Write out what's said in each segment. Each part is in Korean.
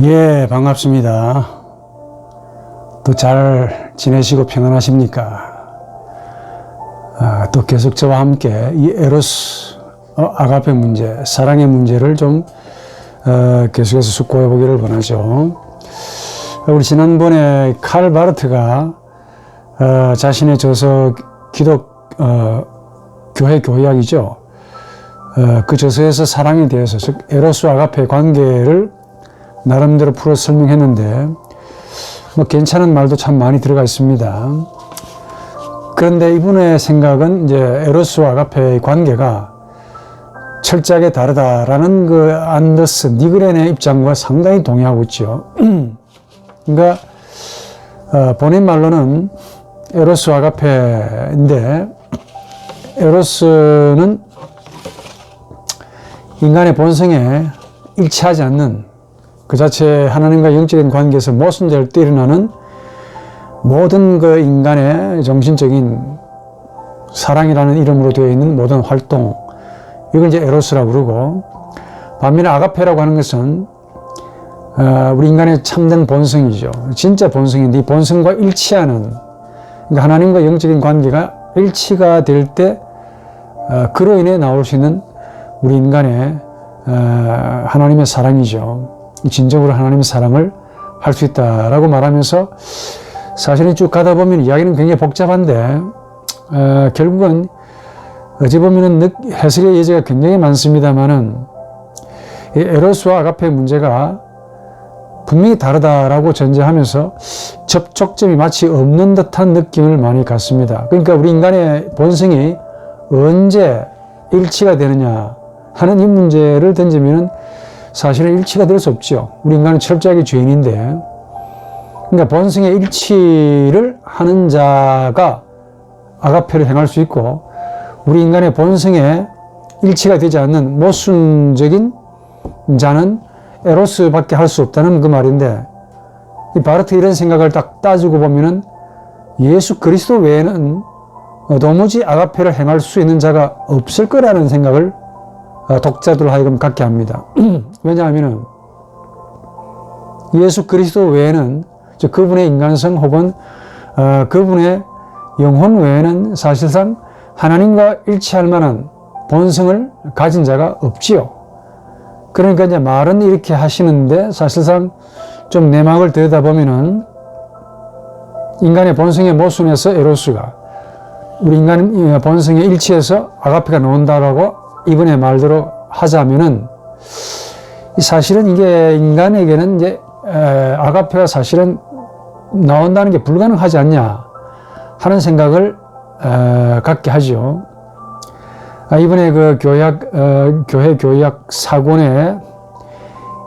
예, 반갑습니다. 또 잘 지내시고 평안하십니까? 또 계속 저와 함께 이 에로스, 아가페 문제, 사랑의 문제를 좀 계속해서 숙고해 보기를 원하죠. 우리 지난번에 칼 바르트가 자신의 저서 교회 교약이죠. 그 저서에서 사랑에 대해서, 즉 에로스 아가페 관계를 나름대로 풀어 설명했는데 뭐 괜찮은 말도 참 많이 들어가 있습니다. 그런데 이분의 생각은 이제 에로스와 아가페의 관계가 철저하게 다르다라는 그 안더스 니그렌의 입장과 상당히 동의하고 있죠. 그러니까 본인 말로는 에로스 아가페인데, 에로스는 인간의 본성에 일치하지 않는, 그 자체 하나님과 영적인 관계에서 모순될 때 일어나는 모든 그 인간의 정신적인 사랑이라는 이름으로 되어 있는 모든 활동, 이걸 이제 에로스라고 그러고, 반면에 아가페라고 하는 것은 우리 인간의 참된 본성이죠. 진짜 본성인데 이 본성과 일치하는, 그러니까 하나님과 영적인 관계가 일치가 될 때 그로 인해 나올 수 있는 우리 인간의 하나님의 사랑이죠. 진정으로 하나님의 사랑을 할 수 있다라고 말하면서, 사실은 쭉 가다 보면 이야기는 굉장히 복잡한데 결국은 어찌 보면은 해석의 여지가 굉장히 많습니다만은, 이 에로스와 아가페의 문제가 분명히 다르다라고 전제하면서 접촉점이 마치 없는 듯한 느낌을 많이 갖습니다. 그러니까 우리 인간의 본성이 언제 일치가 되느냐 하는 이 문제를 던지면은 사실은 일치가 될 수 없죠. 우리 인간은 철저하게 죄인인데, 그러니까 본성의 일치를 하는 자가 아가페를 행할 수 있고, 우리 인간의 본성에 일치가 되지 않는 모순적인 자는 에로스밖에 할 수 없다는 그 말인데, 이 바르트 이런 생각을 딱 따지고 보면은 예수 그리스도 외에는 도무지 아가페를 행할 수 있는 자가 없을 거라는 생각을 독자들 하여금 갖게 합니다. 왜냐하면 예수 그리스도 외에는, 즉 그분의 인간성 혹은 그분의 영혼 외에는 사실상 하나님과 일치할 만한 본성을 가진 자가 없지요. 그러니까 이제 말은 이렇게 하시는데 사실상 좀 내막을 들여다보면은 인간의 본성의 모순에서 에로스가, 우리 인간 본성의 일치에서 아가페가 나온다라고 이분의 말대로 하자면은, 사실은 이게 인간에게는 이제 아가페가 사실은 나온다는 게 불가능하지 않냐 하는 생각을 갖게 하죠. 이번에 그 교회 교약 4권에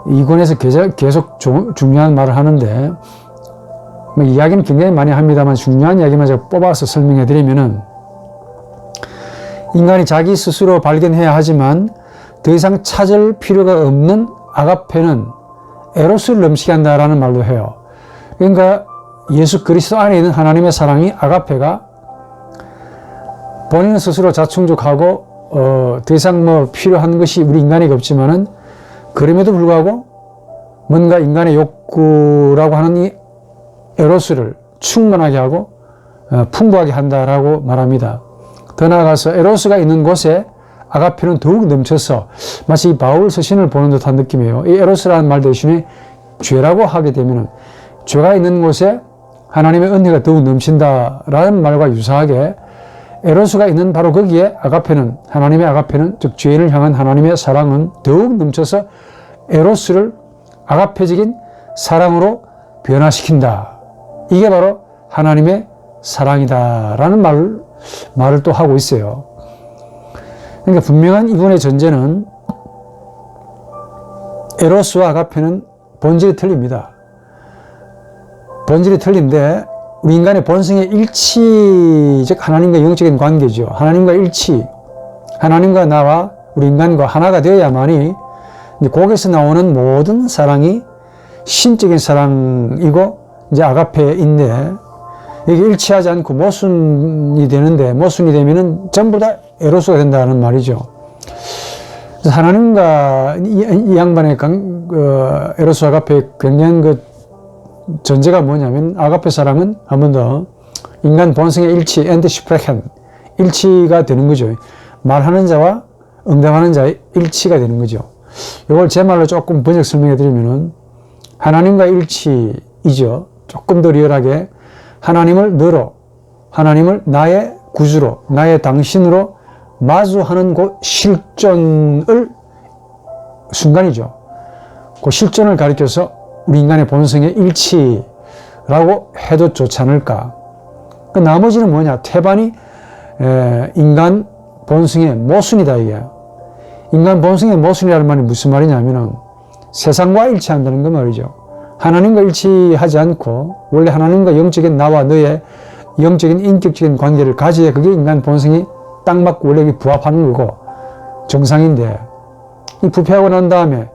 2권에서 계속 중요한 말을 하는데, 뭐 이야기는 굉장히 많이 합니다만 중요한 이야기만 제가 뽑아서 설명해 드리면은, 인간이 자기 스스로 발견해야 하지만 더 이상 찾을 필요가 없는 아가페는 에로스를 넘치게 한다라는 말도 해요. 그러니까 예수 그리스도 안에 있는 하나님의 사랑이, 아가페가 본인 스스로 자충족하고 더 이상 뭐 필요한 것이 우리 인간에게 없지만은, 그럼에도 불구하고 뭔가 인간의 욕구라고 하는 이 에로스를 충만하게 하고 풍부하게 한다라고 말합니다. 더 나아가서 에로스가 있는 곳에 아가페는 더욱 넘쳐서, 마치 이 바울 서신을 보는 듯한 느낌이에요. 이 에로스라는 말 대신에 죄라고 하게 되면은, 죄가 있는 곳에 하나님의 은혜가 더욱 넘친다라는 말과 유사하게 에로스가 있는 바로 거기에 아가페는, 하나님의 아가페는, 즉 죄인을 향한 하나님의 사랑은 더욱 넘쳐서 에로스를 아가페적인 사랑으로 변화시킨다. 이게 바로 하나님의 사랑이다라는 말을 또 하고 있어요. 그러니까 분명한 이분의 전제는 에로스와 아가페는 본질이 틀립니다. 본질이 틀린데 우리 인간의 본성의 일치, 즉 하나님과 영적인 관계죠. 하나님과 일치, 하나님과 나와 우리 인간과 하나가 되어야만이 이제 거기서 나오는 모든 사랑이 신적인 사랑이고, 이제 아가페인데, 이게 일치하지 않고 모순이 되는데, 모순이 되면은 전부 다 에로스가 된다는 말이죠. 하나님과 이 양반의 에로스 아가페의 굉장한 전제가 뭐냐면, 아가페 사랑은 한 번 더 인간 본성의 일치, 엔드시프레켄, 일치가 되는 거죠. 말하는 자와 응답하는 자의 일치가 되는 거죠. 이걸 제 말로 조금 번역 설명해 드리면은, 하나님과 일치이죠. 조금 더 리얼하게 하나님을 너로, 하나님을 나의 구주로, 나의 당신으로 마주하는 그 실존을 순간이죠. 그 실존을 가리켜서 우리 인간의 본성의 일치라고 해도 좋지 않을까. 그 나머지는 뭐냐? 태반이 인간 본성의 모순이다 이게. 인간 본성의 모순이라는 말이 무슨 말이냐면은 세상과 일치한다는 거 말이죠. 하나님과 일치하지 않고 원래 하나님과 영적인 나와 너의 영적인 인격적인 관계를 가져야 그게 인간 본성이 딱 맞고 원래 부합하는 거고 정상인데, 이 부패하고 난 다음에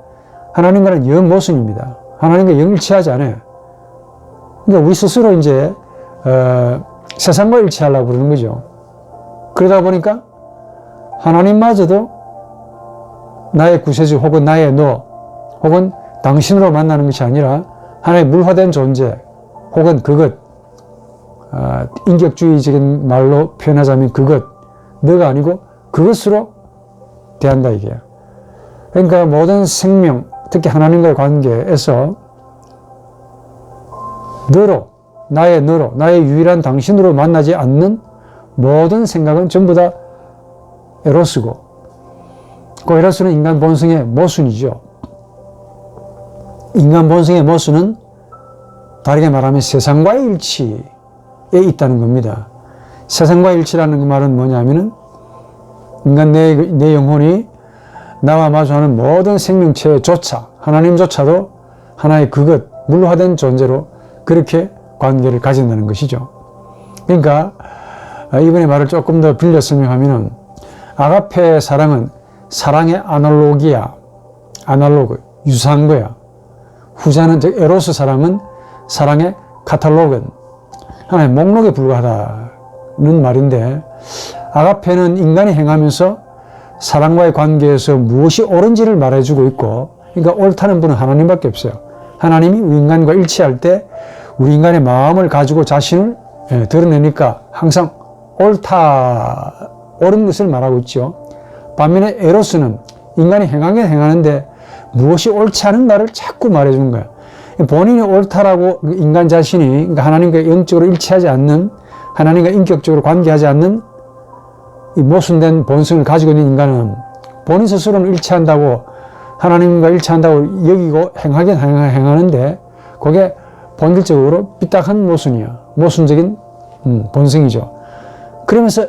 하나님과는 영 모순입니다. 하나님과 영 일치하지 않아요. 그러니까 우리 스스로 이제 세상과 일치하려고 그러는 거죠. 그러다 보니까 하나님마저도 나의 구세주 혹은 나의 너 혹은 당신으로 만나는 것이 아니라 하나의 물화된 존재 혹은 그것, 인격주의적인 말로 표현하자면 그것, 너가 아니고 그것으로 대한다 이게. 그러니까 모든 생명, 특히 하나님과의 관계에서 너로, 나의 유일한 당신으로 만나지 않는 모든 생각은 전부 다 에로스고, 그 에로스는 인간 본성의 모순이죠. 인간 본성의 모순은 다르게 말하면 세상과의 일치에 있다는 겁니다. 세상과의 일치라는 그 말은 뭐냐면은 인간 내 영혼이 나와 마주하는 모든 생명체조차, 하나님조차도 하나의 그것, 물화된 존재로 그렇게 관계를 가진다는 것이죠. 그러니까 이번에 말을 조금 더 빌려 설명하면은 아가페 사랑은 사랑의 아날로그, 유사한 거야. 후자는, 즉 에로스 사랑은 사랑의 카탈로그, 하나의 목록에 불과하다는 말인데, 아가페는 인간이 행하면서 사랑과의 관계에서 무엇이 옳은지를 말해주고 있고, 그러니까 옳다는 분은 하나님밖에 없어요. 하나님이 우리 인간과 일치할 때 우리 인간의 마음을 가지고 자신을 드러내니까 항상 옳은 것을 말하고 있죠. 반면에 에로스는 인간이 행하는데 무엇이 옳지 않은가를 자꾸 말해주는 거예요. 본인이 옳다라고 인간 자신이, 그러니까 하나님과 영적으로 일치하지 않는, 하나님과 인격적으로 관계하지 않는 이 모순된 본성을 가지고 있는 인간은 본인 스스로는 일치한다고, 하나님과 일치한다고 여기고 행하는데 그게 본질적으로 삐딱한 모순이야. 모순적인 본성이죠. 그러면서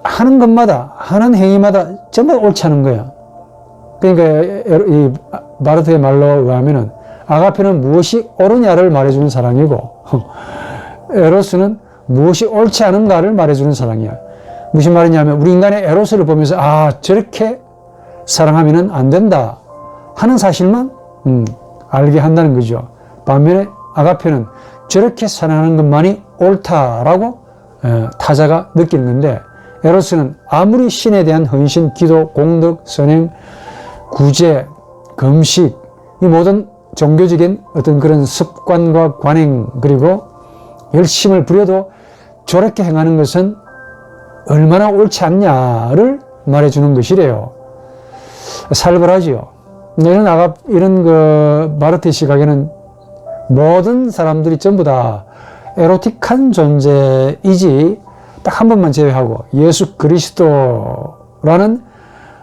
하는 것마다, 하는 행위마다 전부 옳지 않은 거야. 그러니까 이 바르트의 말로 의하면은 아가페는 무엇이 옳으냐를 말해주는 사랑이고 에로스는 무엇이 옳지 않은가를 말해주는 사랑이야. 무슨 말이냐면 우리 인간의 에로스를 보면서 저렇게 사랑하면은 안 된다 하는 사실만 알게 한다는 거죠. 반면에 아가페는 저렇게 사랑하는 것만이 옳다라고 타자가 느끼는 건데, 에로스는 아무리 신에 대한 헌신, 기도, 공덕, 선행, 구제, 금식, 이 모든 종교적인 어떤 그런 습관과 관행, 그리고 열심을 부려도 저렇게 행하는 것은 얼마나 옳지 않냐를 말해주는 것이래요. 살벌하지요. 이런 바르트의 시각에는 모든 사람들이 전부 다 에로틱한 존재이지, 딱 한 번만 제외하고 예수 그리스도라는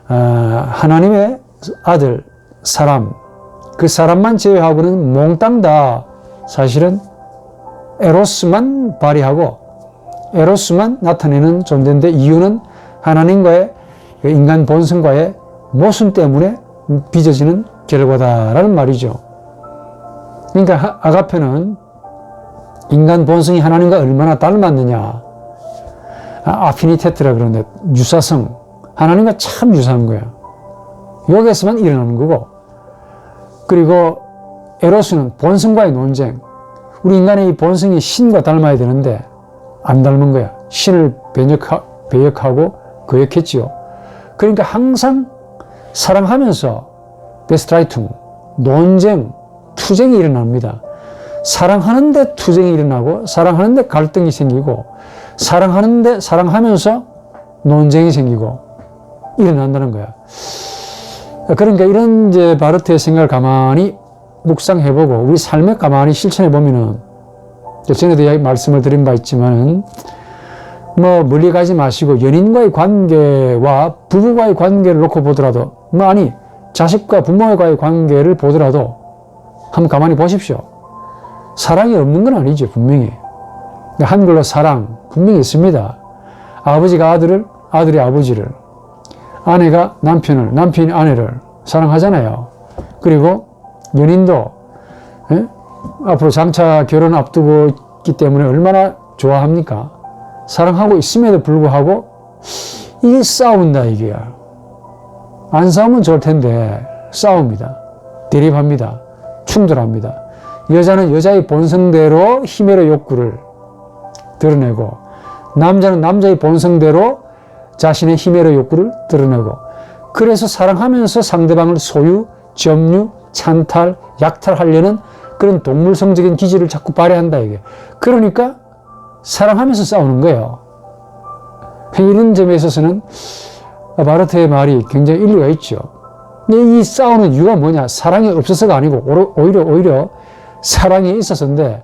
하나님의 아들, 사람, 그 사람만 제외하고는 몽땅 다 사실은 에로스만 발휘하고 에로스만 나타내는 존재인데, 이유는 하나님과의 인간 본성과의 모순 때문에 빚어지는 결과다라는 말이죠. 그러니까 아가페는 인간 본성이 하나님과 얼마나 닮았느냐, 아피니테트라 그러는데 유사성, 하나님과 참 유사한 거야. 여기에서만 일어나는 거고, 그리고 에로스는 본성과의 논쟁. 우리 인간의 이 본성이 신과 닮아야 되는데 안 닮은 거야. 신을 배역하고 거역했지요. 그러니까 항상 사랑하면서 베스트라이퉁, 논쟁, 투쟁이 일어납니다. 사랑하는데 투쟁이 일어나고 사랑하는데 갈등이 생기고 사랑하는데 사랑하면서 논쟁이 생기고 일어난다는 거야. 그러니까 이런 이제 바르트의 생각을 가만히 묵상해보고 우리 삶에 가만히 실천해보면은 전에도 말씀을 드린 바 있지만은 뭐 멀리 가지 마시고 연인과의 관계와 부부와의 관계를 놓고 보더라도 아니 자식과 부모와의 관계를 보더라도 한번 가만히 보십시오. 사랑이 없는 건 아니죠. 분명히 한글로 사랑 분명히 있습니다. 아버지가 아들을, 아들이 아버지를, 아내가 남편을, 남편이 아내를 사랑하잖아요. 그리고 연인도 앞으로 장차 결혼 앞두고 있기 때문에 얼마나 좋아합니까? 사랑하고 있음에도 불구하고 이게 싸운다 이게야. 안 싸우면 좋을 텐데 싸웁니다. 대립합니다. 충돌합니다. 여자는 여자의 본성대로 힘의 욕구를 드러내고 남자는 남자의 본성대로 자신의 힘의 욕구를 드러내고 그래서 사랑하면서 상대방을 소유, 점유, 찬탈, 약탈하려는 그런 동물성적인 기질을 자꾸 발휘한다 이게. 그러니까 사랑하면서 싸우는 거예요. 이런 점에 있어서는 바르트의 말이 굉장히 일리가 있죠. 근데 이 싸우는 이유가 뭐냐? 사랑이 없어서가 아니고 오히려 사랑이 있어서인데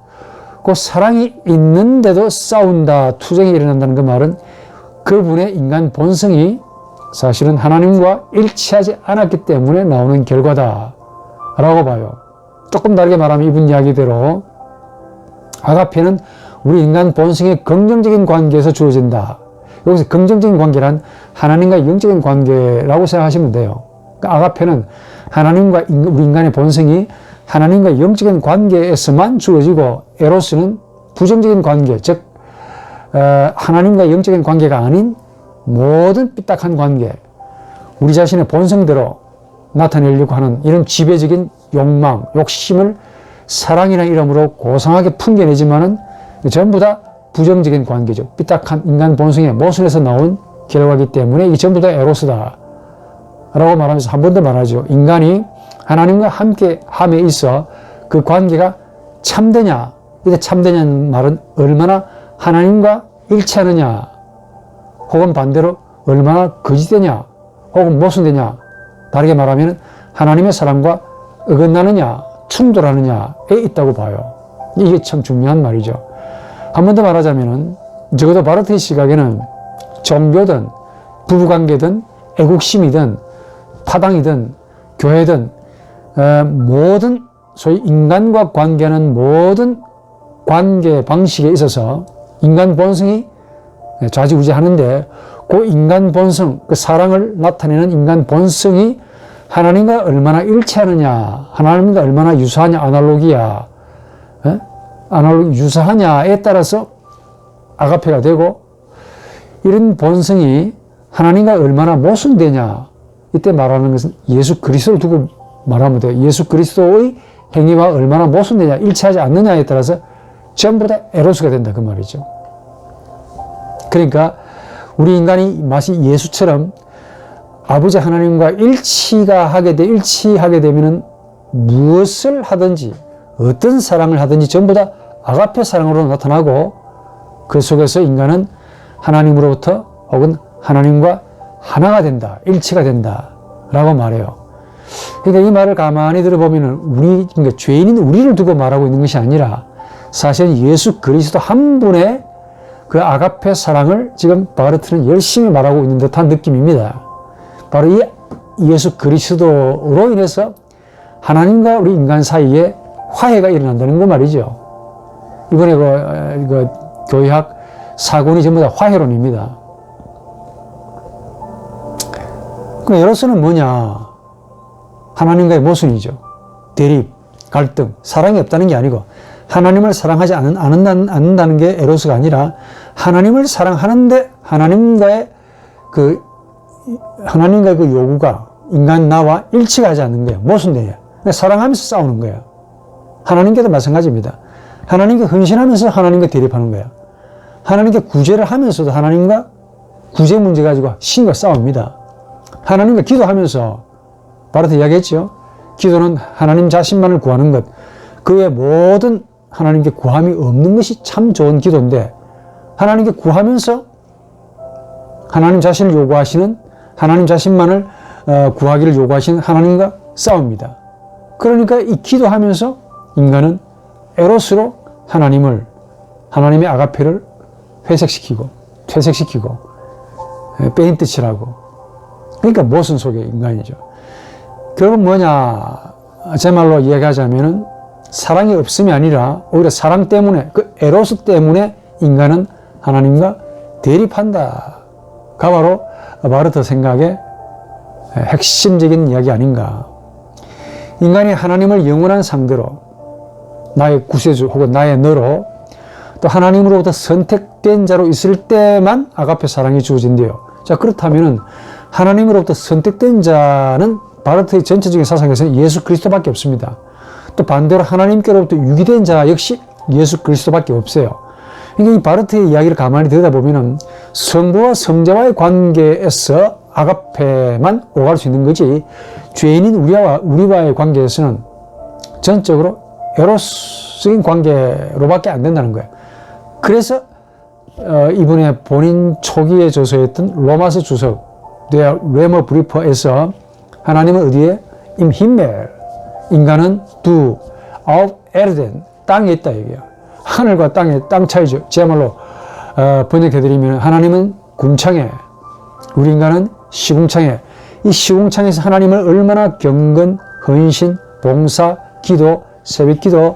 그 사랑이 있는데도 싸운다, 투쟁이 일어난다는 그 말은 그분의 인간 본성이 사실은 하나님과 일치하지 않았기 때문에 나오는 결과다라고 봐요. 조금 다르게 말하면 이분 이야기대로 아가페는 우리 인간 본성의 긍정적인 관계에서 주어진다. 여기서 긍정적인 관계란 하나님과 영적인 관계라고 생각하시면 돼요. 그러니까 아가페는 하나님과 우리 인간의 본성이 하나님과 영적인 관계에서만 주어지고 에로스는 부정적인 관계, 즉 하나님과 영적인 관계가 아닌 모든 삐딱한 관계, 우리 자신의 본성대로 나타내려고 하는 이런 지배적인 욕망, 욕심을 사랑이라는 이름으로 고상하게 풍겨내지만은 전부 다 부정적인 관계죠. 삐딱한 인간 본성의 모순에서 나온 결과이기 때문에 이 전부 다 에로스다 라고 말하면서 한 번 더 말하죠. 인간이 하나님과 함께 함에 있어 그 관계가 참되냐, 이게 참되냐는 말은 얼마나 하나님과 일치하느냐, 혹은 반대로 얼마나 거짓되냐, 혹은 모순되냐, 다르게 말하면 하나님의 사랑과 어긋나느냐, 충돌하느냐에 있다고 봐요. 이게 참 중요한 말이죠. 한 번 더 말하자면은 적어도 바르트의 시각에는 종교든 부부관계든 애국심이든 파당이든 교회든 모든 소위 인간과 관계하는 모든 관계 방식에 있어서 인간 본성이 좌지우지하는데 그 인간 본성, 그 사랑을 나타내는 인간 본성이 하나님과 얼마나 일치하느냐, 하나님과 얼마나 유사하냐, 아날로기야, 유사하냐에 따라서 아가페가 되고 이런 본성이 하나님과 얼마나 모순되냐, 이때 말하는 것은 예수 그리스도를 두고 말하면 돼요. 예수 그리스도의 행위와 얼마나 모순되냐, 일치하지 않느냐에 따라서 전부 다 에로스가 된다 그 말이죠. 그러니까 우리 인간이 마치 예수처럼 아버지 하나님과 일치하게 되면은 무엇을 하든지 어떤 사랑을 하든지 전부 다 아가페 사랑으로 나타나고 그 속에서 인간은 하나님으로부터 혹은 하나님과 하나가 된다, 일치가 된다 라고 말해요. 그러니까 이 말을 가만히 들어보면 그러니까 죄인인 우리를 두고 말하고 있는 것이 아니라 사실은 예수 그리스도 한 분의 그 아가페 사랑을 지금 바르트는 열심히 말하고 있는 듯한 느낌입니다. 바로 이 예수 그리스도로 인해서 하나님과 우리 인간 사이에 화해가 일어난다는 거 말이죠. 이번에 그 교회학 사본이 전부 다 화해론입니다. 그럼 에로스는 뭐냐? 하나님과의 모순이죠. 대립, 갈등, 사랑이 없다는 게 아니고 하나님을 사랑하지 않는다는 게 에로스가 아니라 하나님을 사랑하는데 하나님과의 그 요구가 인간 나와 일치가 하지 않는 거예요. 모순돼요. 사랑하면서 싸우는 거예요. 하나님께도 마찬가지입니다. 하나님께 헌신하면서 하나님과 대립하는 거예요. 하나님께 구제를 하면서도 하나님과 구제 문제 가지고 신과 싸웁니다. 하나님과 기도하면서 바르트 이야기했죠. 기도는 하나님 자신만을 구하는 것, 그 외 모든 하나님께 구함이 없는 것이 참 좋은 기도인데, 하나님께 구하면서 하나님 자신을 요구하시는, 하나님 자신만을 구하기를 요구하시는 하나님과 싸웁니다. 그러니까 이 기도하면서 인간은 에로스로 하나님의 아가페를 회색시키고 퇴색시키고 빼인 뜻을 하고, 그러니까 모순 속의 인간이죠. 결국 뭐냐, 제 말로 이야기하자면은 사랑이 없음이 아니라 오히려 사랑 때문에, 그 에로스 때문에 인간은 하나님과 대립한다가 바로 바르트 생각의 핵심적인 이야기 아닌가. 인간이 하나님을 영원한 상대로, 나의 구세주 혹은 나의 너로, 또 하나님으로부터 선택된 자로 있을 때만 아가페 사랑이 주어진대요. 자, 그렇다면은 하나님으로부터 선택된 자는 바르트의 전체적인 사상에서는 예수 그리스도밖에 없습니다. 또 반대로 하나님께로부터 유기된 자 역시 예수 그리스도밖에 없어요. 그러니까 이 바르트의 이야기를 가만히 들여다보면은 성부와 성자와의 관계에서 아가페만 오갈 수 있는 거지, 죄인인 우리와의 관계에서는 전적으로 에로스적인 관계로밖에 안 된다는 거예요. 그래서 이분의 본인 초기에 저서였던 로마서 주석 Der Römer Briefer에서 하나님은 어디에? Im Himmel, 인간은 Du auf Erden, 땅에 있다 얘기야. 하늘과 땅의 땅 차이죠. 제말로 번역해드리면 하나님은 궁창에, 우리 인간은 시궁창에. 이 시궁창에서 하나님을 얼마나 경건, 헌신, 봉사, 기도, 새벽기도,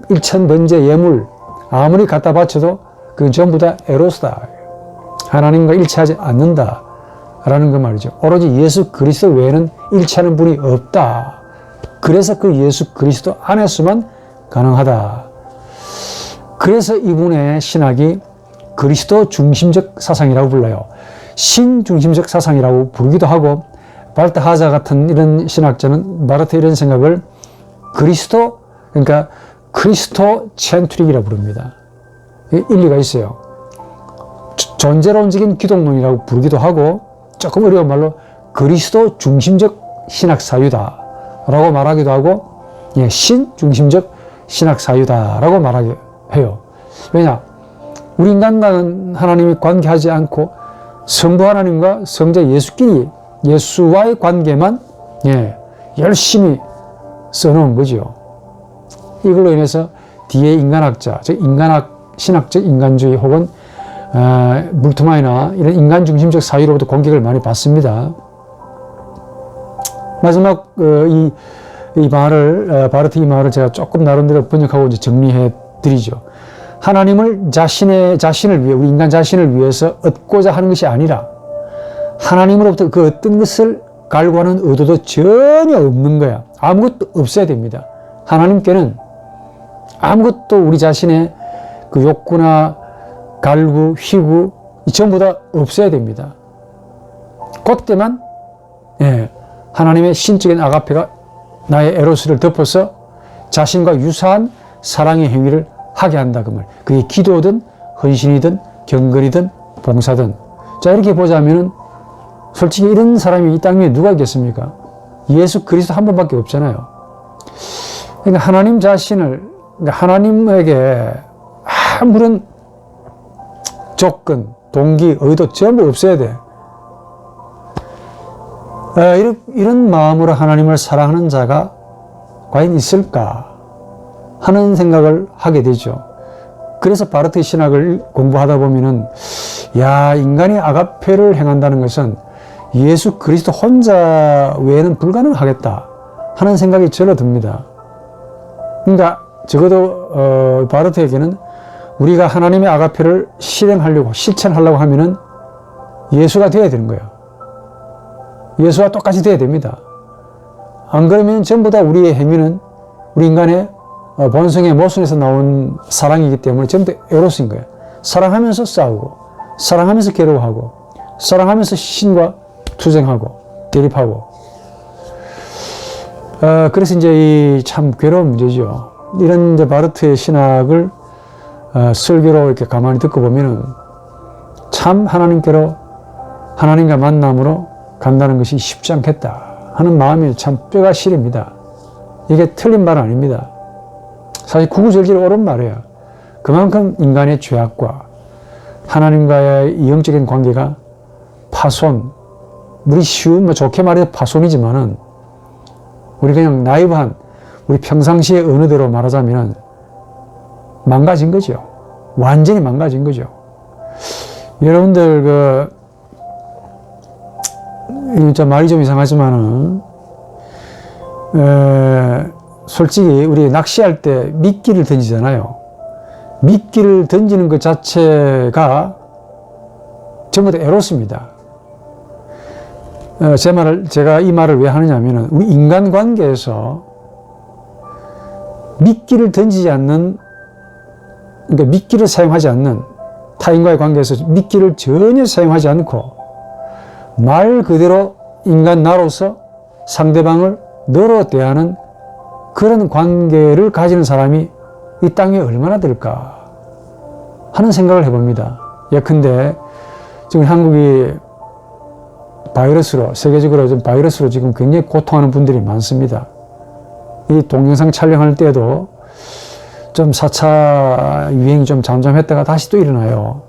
일천번제 예물 아무리 갖다 바쳐도 그건 전부 다 에로스다. 하나님과 일치하지 않는다 라는 그 말이죠. 오로지 예수 그리스도 외에는 일치하는 분이 없다. 그래서 그 예수 그리스도 안에서만 가능하다. 그래서 이분의 신학이 그리스도 중심적 사상이라고 불러요. 신중심적 사상이라고 부르기도 하고, 바르트 하자 같은 이런 신학자는 바르트 이런 생각을 그리스도, 그러니까 크리스토 첸트릭이라고 부릅니다. 일리가 있어요. 존재론적인 기독론이라고 부르기도 하고, 조금 어려운 말로 그리스도 중심적 신학 사유다 라고 말하기도 하고, 신중심적 신학 사유다 라고 말하기도 해요. 왜냐? 우리 인간과는 하나님이 관계하지 않고 성부 하나님과 성자 예수끼리, 예수와의 관계만 열심히 써놓은 거죠. 이걸로 인해서 뒤에 인간학자, 즉 신학적 인간주의 혹은 물트마이나 이런 인간 중심적 사유로부터 공격을 많이 받습니다. 마지막 이 말을, 바르트 이 말을 제가 조금 나름대로 번역하고 이제 정리해 드리죠. 하나님을 자신을 위해, 우리 인간 자신을 위해서 얻고자 하는 것이 아니라 하나님으로부터 그 어떤 것을 갈구하는 의도도 전혀 없는 거야. 아무것도 없어야 됩니다. 하나님께는 아무것도 우리 자신의 그 욕구나 갈구, 희구 전부 다 없어야 됩니다. 그때만 하나님의 신적인 아가페가 나의 에로스를 덮어서 자신과 유사한 사랑의 행위를 하게 한다 그 말. 그게 기도든 헌신이든 경건이든 봉사든. 자, 이렇게 보자면은 솔직히 이런 사람이 이 땅 위에 누가 있겠습니까? 예수 그리스도 한 분밖에 없잖아요. 그러니까 하나님 자신을, 그러니까 하나님에게 아무런 조건, 동기, 의도 전부 없어야 돼. 이런 마음으로 하나님을 사랑하는 자가 과연 있을까 하는 생각을 하게 되죠. 그래서 바르트 신학을 공부하다 보면은, 인간이 아가페를 행한다는 것은 예수 그리스도 혼자 외에는 불가능하겠다 하는 생각이 절로 듭니다. 그러니까 적어도 바르트에게는 우리가 하나님의 아가페를 실천하려고 하면은 예수가 되어야 되는 거예요. 예수와 똑같이 되어야 됩니다. 안 그러면 전부 다 우리의 행위는 우리 인간의 본성의 모순에서 나온 사랑이기 때문에 전부 다 에로스인 거예요. 사랑하면서 싸우고, 사랑하면서 괴로워하고, 사랑하면서 신과 투쟁하고, 대립하고. 그래서 이제 이 참 괴로운 문제죠. 이런 이제 바르트의 신학을 설교로 이렇게 가만히 듣고 보면은 참 하나님께로, 하나님과 만남으로 간다는 것이 쉽지 않겠다 하는 마음이 참 뼈가 시립니다. 이게 틀린 말은 아닙니다. 사실 구구절절 옳은 말이에요. 그만큼 인간의 죄악과 하나님과의 이 영적인 관계가 파손, 우리 쉬운, 좋게 말해서 파손이지만은, 우리 그냥 나이브한, 우리 평상시의 언어대로 말하자면, 망가진 거죠. 완전히 망가진 거죠. 여러분들, 진짜 말이 좀 이상하지만은, 솔직히 우리 낚시할 때 미끼를 던지잖아요. 미끼를 던지는 것 자체가 전부 다 에로스입니다. 제가 이 말을 왜 하느냐면은, 우리 인간관계에서 미끼를 던지지 않는, 그러니까 미끼를 사용하지 않는, 타인과의 관계에서 미끼를 전혀 사용하지 않고, 말 그대로 인간 나로서 상대방을 너로 대하는 그런 관계를 가지는 사람이 이 땅에 얼마나 될까 하는 생각을 해봅니다. 예컨대 지금 한국이 바이러스로, 세계적으로 좀 바이러스로 지금 굉장히 고통하는 분들이 많습니다. 이 동영상 촬영할 때도 좀 4차 유행이 좀 잠잠했다가 다시 또 일어나요.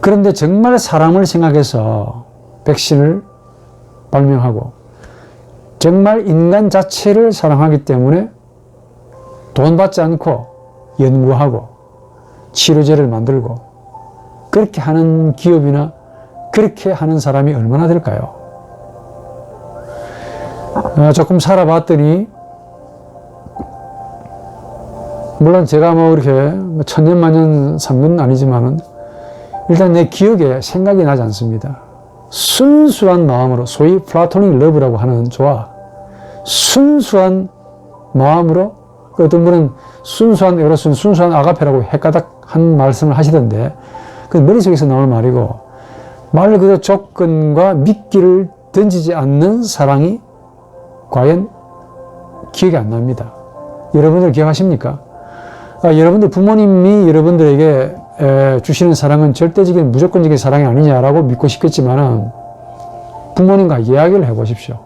그런데 정말 사람을 생각해서 백신을 발명하고, 정말 인간 자체를 사랑하기 때문에 돈 받지 않고 연구하고 치료제를 만들고, 그렇게 하는 기업이나 그렇게 하는 사람이 얼마나 될까요? 조금 살아봤더니, 물론 제가 이렇게 천년만년 산 건 아니지만은, 일단 내 기억에 생각이 나지 않습니다. 순수한 마음으로, 소위 플라토닉 러브라고 하는 조화, 순수한 마음으로, 어떤 분은 순수한 에로스는 순수한 아가페라고 헷가닥 한 말씀을 하시던데, 그 머릿속에서 나오는 말이고, 말 그대로 조건과 미끼를 던지지 않는 사랑이 과연 기억이 안 납니다. 여러분들 기억하십니까? 여러분들 부모님이 여러분들에게 주시는 사랑은 절대적인 무조건적인 사랑이 아니냐라고 믿고 싶겠지만은, 부모님과 이야기를 해보십시오.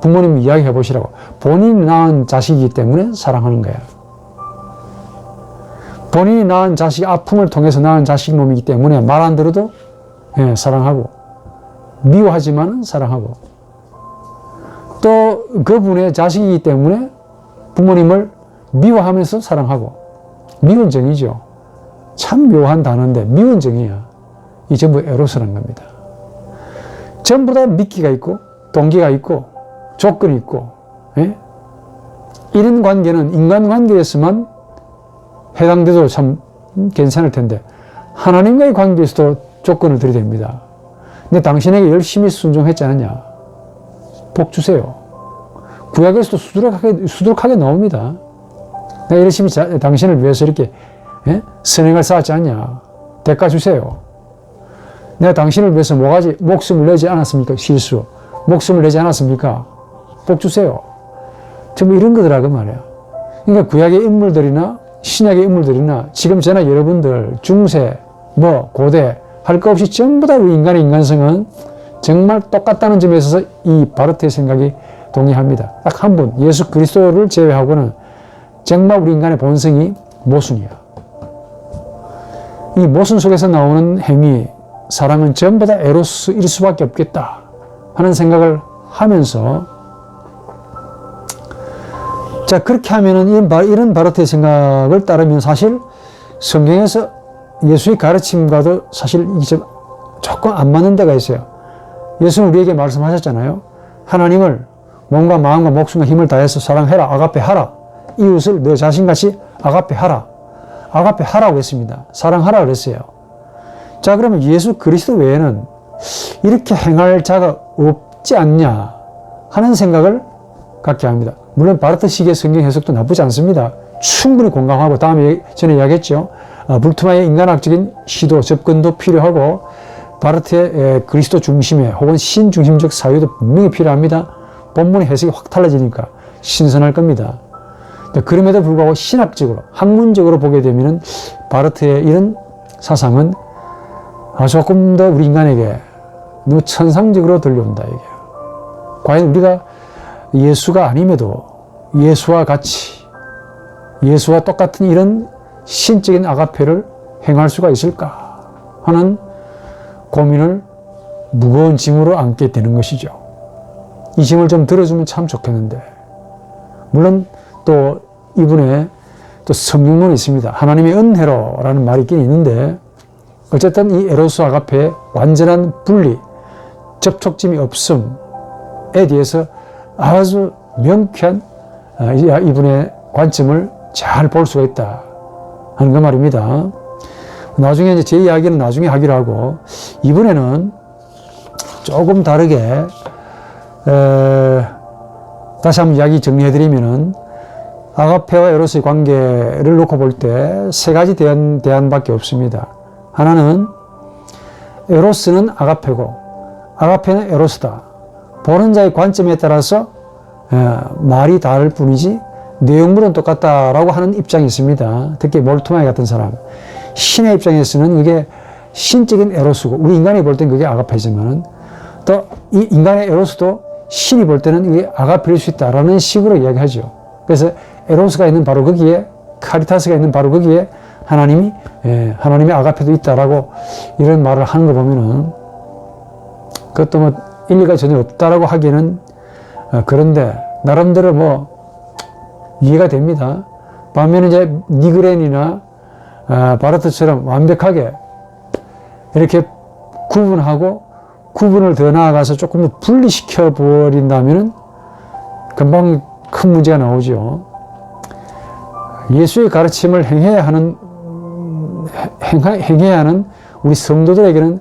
부모님 이야기해 보시라고. 본인이 낳은 자식이기 때문에 사랑하는 거야. 본인이 낳은 자식, 아픔을 통해서 낳은 자식 놈이기 때문에 말 안 들어도 사랑하고, 미워하지만 사랑하고, 또 그분의 자식이기 때문에 부모님을 미워하면서 사랑하고, 미운 정이죠. 참 묘한 단어인데 미운 정이야. 이 전부 에로스라는 겁니다. 전부 다 미끼가 있고 동기가 있고 조건이 있고, 이런 관계는 인간관계에서만 해당돼도 참 괜찮을 텐데, 하나님과의 관계에서도 조건을 들이댑니다. 근데 당신에게 열심히 순종했지 않느냐? 복 주세요. 구약에서도 수두룩하게 나옵니다. 내가 열심히 당신을 위해서 이렇게 선행을 쌓았지 않냐? 대가 주세요. 내가 당신을 위해서 목숨을 내지 않았습니까? 실수. 목숨을 내지 않았습니까? 복 주세요. 전부 이런 거더라고 말이야. 그러니까 구약의 인물들이나 신약의 인물들이나 지금 저나 여러분들 중세, 고대 할 거 없이 전부 다 우리 인간의 인간성은 정말 똑같다는 점에 있어서 이 바르트의 생각이 동의합니다. 딱 한 분, 예수 그리스도를 제외하고는 정말 우리 인간의 본성이 모순이야. 이 모순 속에서 나오는 행위, 사랑은 전부 다 에로스일 수밖에 없겠다 하는 생각을 하면서, 자, 그렇게 하면은 이런 바르트의 생각을 따르면 사실 성경에서 예수의 가르침과도 사실 이제 조금 안 맞는 데가 있어요. 예수는 우리에게 말씀하셨잖아요. 하나님을 몸과 마음과 목숨과 힘을 다해서 사랑해라. 아가페 하라. 이웃을 너 자신같이 아가페 하라. 아가페 하라고 했습니다. 사랑하라 그랬어요. 자, 그러면 예수 그리스도 외에는 이렇게 행할 자가 없지 않냐 하는 생각을 갖게 합니다. 물론 바르트식의 성경 해석도 나쁘지 않습니다. 충분히 공감하고, 다음에 전에 이야기했죠. 불투마의 인간학적인 시도, 접근도 필요하고, 바르트의 그리스도 중심의 혹은 신 중심적 사유도 분명히 필요합니다. 본문의 해석이 확 달라지니까 신선할 겁니다. 그럼에도 불구하고 신학적으로, 학문적으로 보게 되면 바르트의 이런 사상은 조금 더 우리 인간에게 너무 천상적으로 들려온다, 이게. 과연 우리가 예수가 아님에도 예수와 같이, 예수와 똑같은 이런 신적인 아가페를 행할 수가 있을까 하는 고민을 무거운 짐으로 안게 되는 것이죠. 이 짐을 좀 들어주면 참 좋겠는데, 물론 또 이분의 또 성경론이 있습니다. 하나님의 은혜로라는 말이 있긴 있는데, 어쨌든 이 에로스 아가페의 완전한 분리, 접촉점이 없음에 대해서 아주 명쾌한 이분의 관점을 잘 볼 수가 있다 하는 그 말입니다. 나중에 이제 제 이야기는 나중에 하기로 하고, 이번에는 조금 다르게 다시 한번 이야기 정리해드리면은, 아가페와 에로스의 관계를 놓고 볼 때 세 가지 대안밖에 없습니다. 하나는 에로스는 아가페고 아가페는 에로스다. 보는 자의 관점에 따라서 말이 다를 뿐이지 내용물은 똑같다라고 하는 입장이 있습니다. 특히 몰토마이 같은 사람. 신의 입장에서는 그게 신적인 에로스고, 우리 인간이 볼 때는 그게 아가페지만, 또 이 인간의 에로스도 신이 볼 때는 이게 아가페일 수 있다라는 식으로 이야기하죠. 그래서 에로스가 있는 바로 거기에, 카리타스가 있는 바로 거기에 하나님의 아가페도 있다라고 이런 말을 하는 거 보면은, 그것도 뭐 일리가 전혀 없다라고 하기에는 그런데 나름대로 뭐 이해가 됩니다. 반면에 이제 니그렌이나 바르트처럼 완벽하게 이렇게 구분을 더 나아가서 조금 더 분리시켜 버린다면은 금방 큰 문제가 나오죠. 예수의 가르침을 행해야 하는 우리 성도들에게는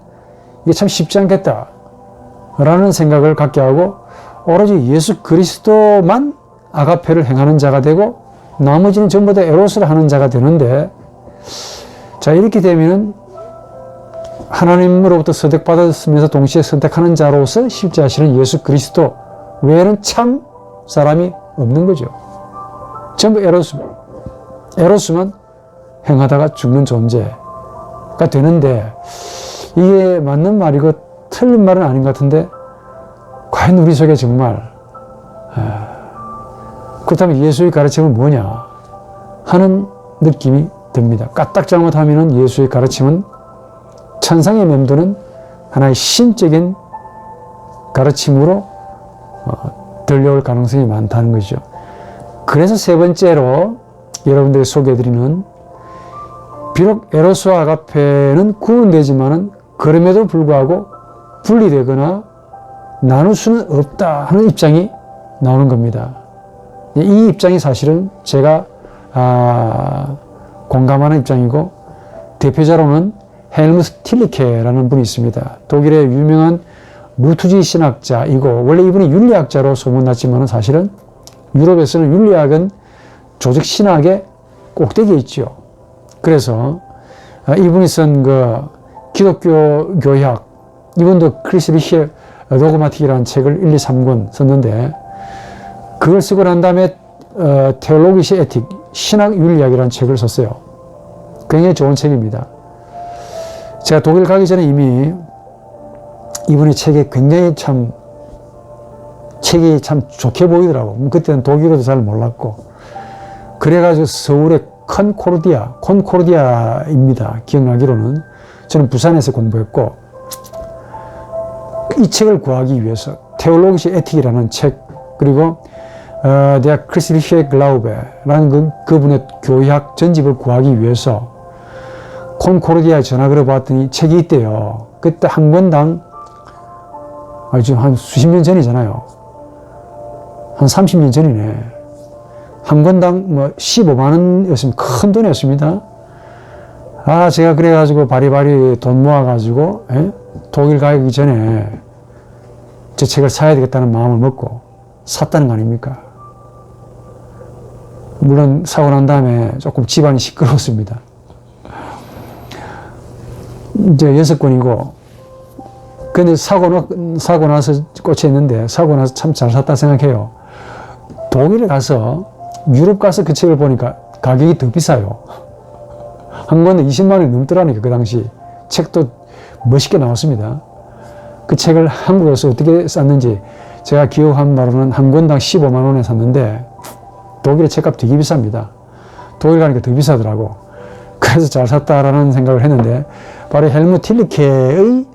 이게 참 쉽지 않겠다라는 생각을 갖게 하고, 오로지 예수 그리스도만 아가페를 행하는 자가 되고 나머지는 전부 다 에로스를 하는 자가 되는데, 자, 이렇게 되면은 하나님으로부터 선택받았으면서 동시에 선택하는 자로서 십자가시는 예수 그리스도 외에는 참 사람이 없는 거죠. 전부 에로스만 행하다가 죽는 존재가 되는데, 이게 맞는 말이고 틀린 말은 아닌 것 같은데, 과연 우리 속에 정말 그렇다면 예수의 가르침은 뭐냐 하는 느낌이 듭니다. 까딱 잘못하면 예수의 가르침은 천상에 맴도는 하나의 신적인 가르침으로 들려올 가능성이 많다는 거죠. 그래서 세 번째로 여러분들이 소개해드리는, 비록 에로스와 아가페는 구분되지만은 그럼에도 불구하고 분리되거나 나눌 수는 없다 하는 입장이 나오는 겁니다. 이 입장이 사실은 제가 공감하는 입장이고, 대표자로는 헬무트 틸리케라는 분이 있습니다. 독일의 유명한 루트주의 신학자이고, 원래 이분이 윤리학자로 소문났지만 사실은 유럽에서는 윤리학은 조직 신학의 꼭대기에 있죠. 그래서 이분이 쓴 그 기독교 교학, 이분도 크리스 리시의 도그마틱이라는 책을 1, 2, 3권 썼는데, 그걸 쓰고 난 다음에 테올로기시 에틱, 신학 윤리학이라는 책을 썼어요. 굉장히 좋은 책입니다. 제가 독일 가기 전에 이미 이분의 책이 굉장히 책이 참 좋게 보이더라고. 그때는 독일어도 잘 몰랐고. 그래가지고 서울의 콘코르디아입니다. 기억나기로는. 저는 부산에서 공부했고, 이 책을 구하기 위해서 테올로기시 에틱이라는 책, 그리고 Der christliche Glaube라는 그분의 교학 전집을 구하기 위해서 콘코르디아에 전화 걸어봤더니 책이 있대요. 그때 한 권당, 지금 한 수십 년 전이잖아요. 한 30년 전이네. 한 권당 뭐 15만 원이었으면 큰 돈이었습니다. 제가 그래가지고 바리바리 돈 모아가지고 독일 가기 전에 저 책을 사야 되겠다는 마음을 먹고 샀다는 거 아닙니까? 물론 사고 난 다음에 조금 집안이 시끄러웠습니다. 이제 6권이고, 근데 사고 나서 꽂혀있는데, 사고 나서 참 잘 샀다 생각해요. 독일에 가서, 유럽 가서 그 책을 보니까 가격이 더 비싸요. 한 권에 20만 원이 넘더라니까, 그 당시. 책도 멋있게 나왔습니다. 그 책을 한국에서 어떻게 쌌는지 제가 기억한 바로는 한 권당 15만 원에 샀는데 독일의 책값 되게 비쌉니다. 독일 가니까 더 비싸더라고. 그래서 잘 샀다라는 생각을 했는데 바로 헬무트 틸리케의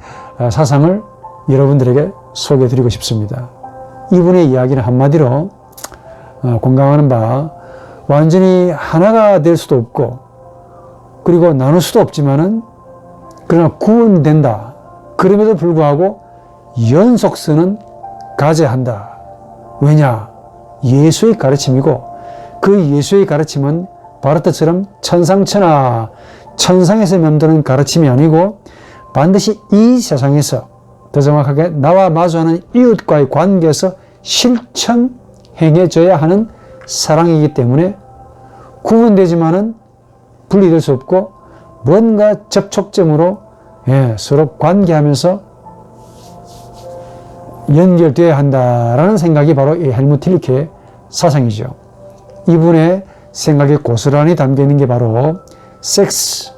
사상을 여러분들에게 소개해드리고 싶습니다. 이분의 이야기는 한마디로 공감하는 바, 완전히 하나가 될 수도 없고 그리고 나눌 수도 없지만은 그러나 구분된다. 그럼에도 불구하고 연속성은 가져야 한다. 왜냐? 예수의 가르침이고 그 예수의 가르침은 바르트처럼 천상천하, 천상에서 맴도는 가르침이 아니고 반드시 이 세상에서, 더 정확하게 나와 마주하는 이웃과의 관계에서 실천행해져야 하는 사랑이기 때문에 구분되지만은 분리될 수 없고 뭔가 접촉점으로 서로 관계하면서 연결되어야 한다라는 생각이 바로 이 헬무트 틸리케의 사상이죠. 이분의 생각에 고스란히 담겨 있는 게 바로 Sex,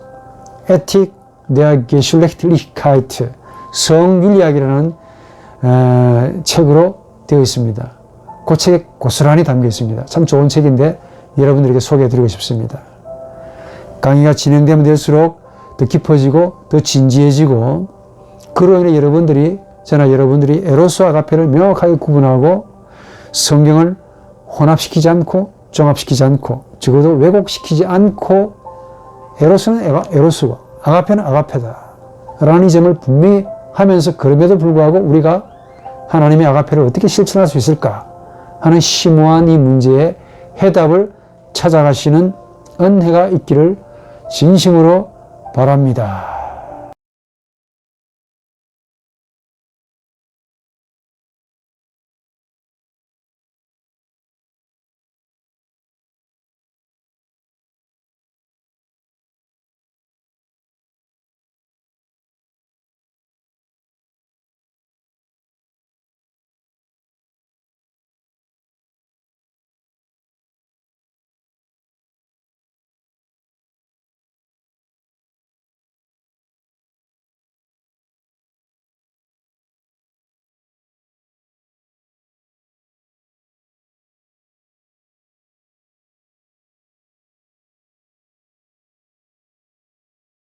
Ethik der Geschlechtlichkeit, 성윤리학이라는 책으로 되어 있습니다. 그 책에 고스란히 담겨 있습니다. 참 좋은 책인데 여러분들에게 소개해드리고 싶습니다. 강의가 진행되면 될수록 더 깊어지고 더 진지해지고 그로 인해 저나 여러분들이 에로스와 아가페를 명확하게 구분하고 성경을 혼합시키지 않고 종합시키지 않고 적어도 왜곡시키지 않고 에로스는 에로스고 아가페는 아가페다 라는 이 점을 분명히 하면서 그럼에도 불구하고 우리가 하나님의 아가페를 어떻게 실천할 수 있을까 하는 심오한 이 문제의 해답을 찾아가시는 은혜가 있기를 진심으로 바랍니다.